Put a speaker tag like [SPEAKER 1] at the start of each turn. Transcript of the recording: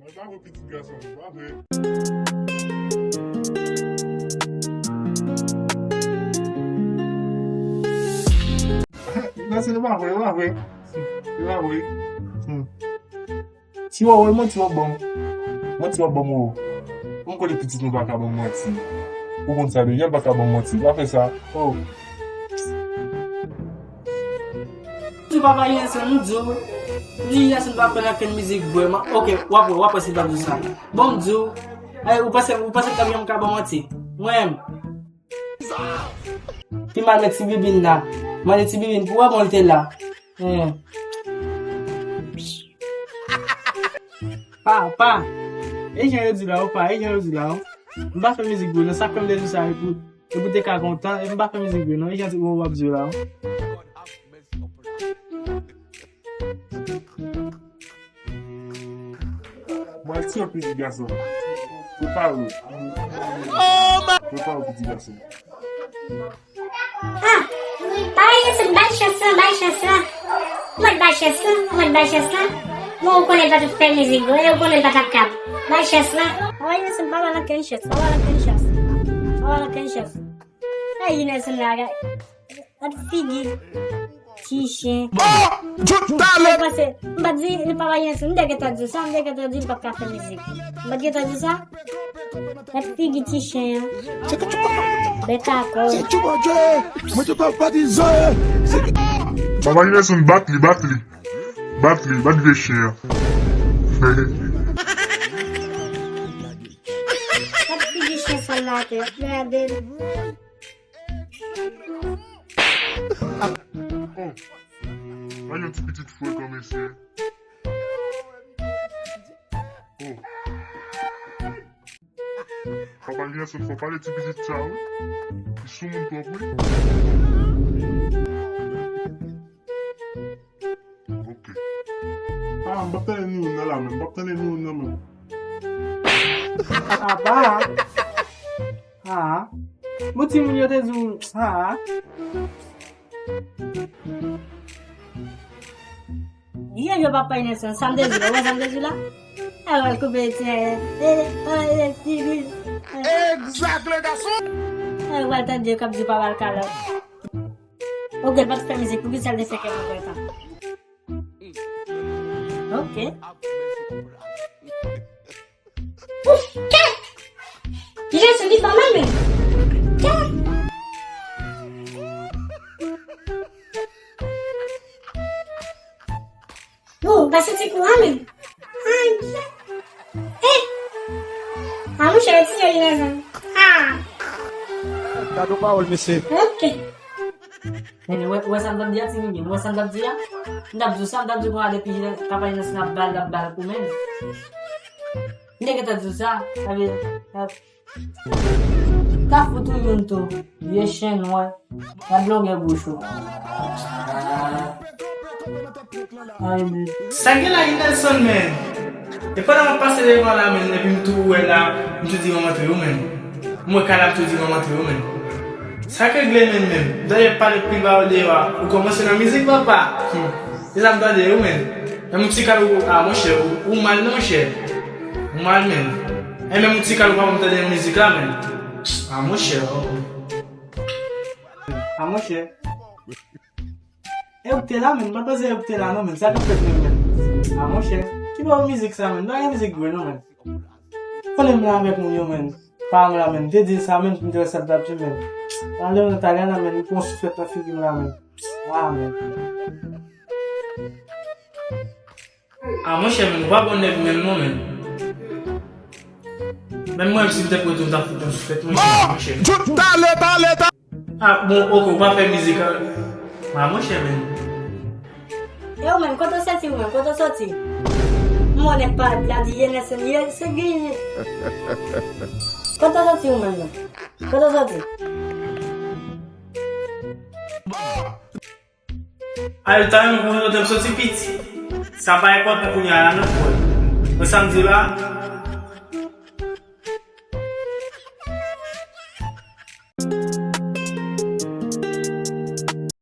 [SPEAKER 1] Mwen pa wè petit gason, pa wè. Nan se ne pa wè, wè wè. Wè wè. Ti wè wè, mwen ti wè bom. Mwen ti wè bom wè. Mwen kon de petit nou baka bom mwen ti. Ou kon sa de, yon baka bom mwen ti. Wè fè sa. Oh.
[SPEAKER 2] Tu vas pas y aller sans nous. Dis là, ça ne va pas faire musique vraiment. Ok, wap passer dans tout ça. Bon Dieu, vous passez comme un cabot menti. Ouais. Puis mal mettre bibine là. Mal mettre bibine pour monter là. Pa. Et j'ai dit là, pas, et j'ai dit là. On va faire musique bonne, ça comme des ça écoute. Et t'es content, et on va faire musique bonne. Et j'ai dit wap Dieu là.
[SPEAKER 1] Mwen ti wè petit gason. Fè pa wè. Fè pa wè petit gason.
[SPEAKER 3] Parece baixa essa. Uma baixa essa. Vou quando ele vai te pegar esse gol, eu quando ele vai te cap. Baixa essa. Olha essa bala na cancha. Aí nessa naga. Tá figi. Tiche. Mbak zi ni pawanya sunda kita jusa, anda kita zi pakai kafe musik. Mbak kita jusa. Tapi gitu sih ya. Beta ko.
[SPEAKER 4] Muito papadizar.
[SPEAKER 1] Papa yine son batli ve şey.
[SPEAKER 3] Tapi gitu salat ya. Ada.
[SPEAKER 1] Oh, là, il y a une petite fouet comme ici. Oh. Papa Nelson, faut pas les petits petites chats. Ils sont mon propre. Ok. Ah, mbapele ni una la men.
[SPEAKER 2] Pa. Muti mwenye te zoom. Iya yo papa ini sampai zula. Awal ku bete.
[SPEAKER 4] Exactly, garçon.
[SPEAKER 2] Awal tadi kap di pawal kala. Oke, pas music ku bisa dese ke kita. Oke.
[SPEAKER 3] Já subi pra mãe. Basta com homem? Vamos chegar de senhor, né?
[SPEAKER 4] Tá do baú, MC.
[SPEAKER 3] Ok.
[SPEAKER 2] Ini wasan dia sini, wasan dia. Ndak susah, ndak juga ada pikiran apa yang snap bal kumen. Ini kita susah, tapi tá futu junto, yeshen wa, na blog ya bushu. Sakit lagi Nelson men. Depois não passa de lá men, ne bim tu ela, tu di mama tu men. Mo kala tu di mama tu men. Sakit glen men. Daí para piva o dewa, o começo na music papa. Exam da de men. É muito caro a moche, o mal não moche. O mal men. É mesmo muito caro para montar de music lá men. A moche. A moche. Eu te lá, men, mas fazer eu te lá, não, men, sabe o que eu men? Ah, moche, que boa música, sabe, men, não é música boa, não, men. Falei lá, men, fala lá, men, te diz, sabe, men, me interessa da gente, men. Valeu, Natália, men, com sucesso pra ficar lá, men. Ah, men. Ah, moche, men, pas bon nègre, men, non, men. Même moi, si vous êtes pour tout ça, vous faites moche.
[SPEAKER 4] Tá.
[SPEAKER 2] Ah, bon, ok, on va faire musique. Ah, moche, men.
[SPEAKER 3] Eu, mano, quanto eu sou assim? Mone, padre, a dia nessa minha, seguinte. Quanto eu sou assim, mano? Quanto eu sou assim?
[SPEAKER 2] Aí eu tava com o tempo só se pizza. Sampai kota punya anak pun. Pesan zila,